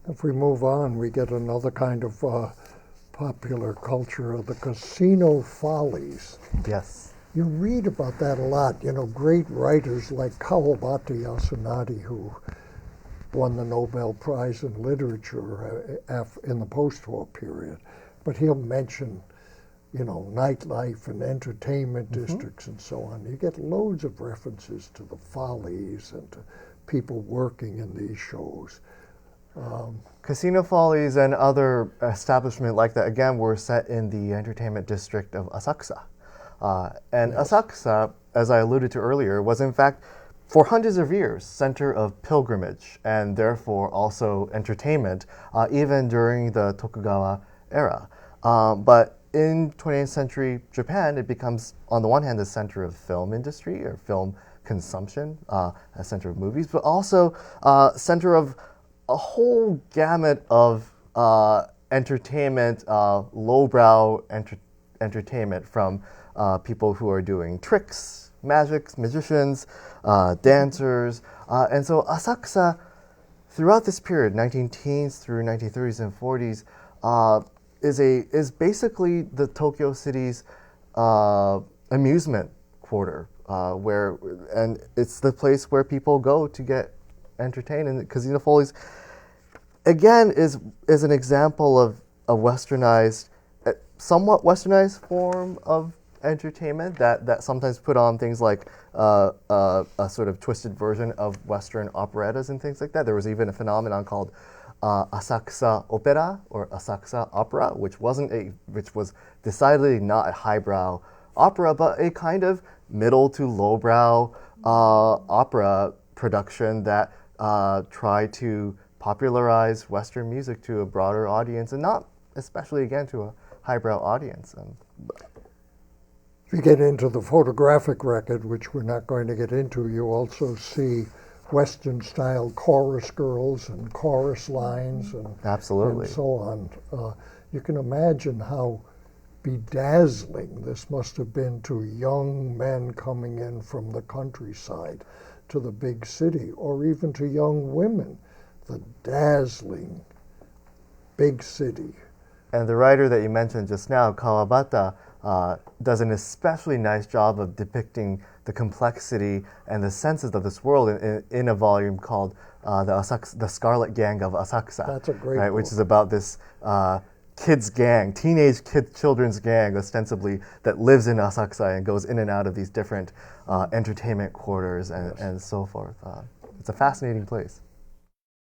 If we move on, we get another kind of popular culture of the casino follies. Yes. You read about that a lot. Great writers like Kawabata Yasunari, who won the Nobel Prize in Literature in the post-war period. But he'll mention, nightlife and entertainment districts and so on. You get loads of references to the Follies and to people working in these shows. Casino Follies and other establishments like that, again, were set in the entertainment district of Asakusa. And yes. Asakusa, as I alluded to earlier, was in fact, for hundreds of years, center of pilgrimage and therefore also entertainment, even during the Tokugawa era. But in 20th century Japan, it becomes, on the one hand, the center of film industry or film consumption, a center of movies, but also center of a whole gamut of entertainment, lowbrow entertainment from people who are doing tricks, magics, magicians, dancers. And so Asakusa, throughout this period, 19-teens through 1930s and 40s, is basically the Tokyo city's amusement quarter, and it's the place where people go to get entertained. And Casino Follies, again, is an example of a westernized, somewhat westernized form of entertainment that sometimes put on things like a sort of twisted version of Western operettas and things like that. There was even a phenomenon called Asakusa Opera or Asakusa Opera, which was decidedly not a highbrow opera, but a kind of middle to lowbrow opera production that tried to popularize Western music to a broader audience, and not especially, again, to a highbrow audience. If you get into the photographic record, which we're not going to get into, you also see Western-style chorus girls and chorus lines and, absolutely. and so on. You can imagine how bedazzling this must have been to young men coming in from the countryside to the big city, or even to young women, the dazzling big city. And the writer that you mentioned just now, Kawabata, does an especially nice job of depicting the complexity and the senses of this world in a volume called The Scarlet Gang of Asakusa. That's a great book. Which is about this kids gang, children's gang, ostensibly, that lives in Asakusa and goes in and out of these different entertainment quarters and so forth. It's a fascinating place.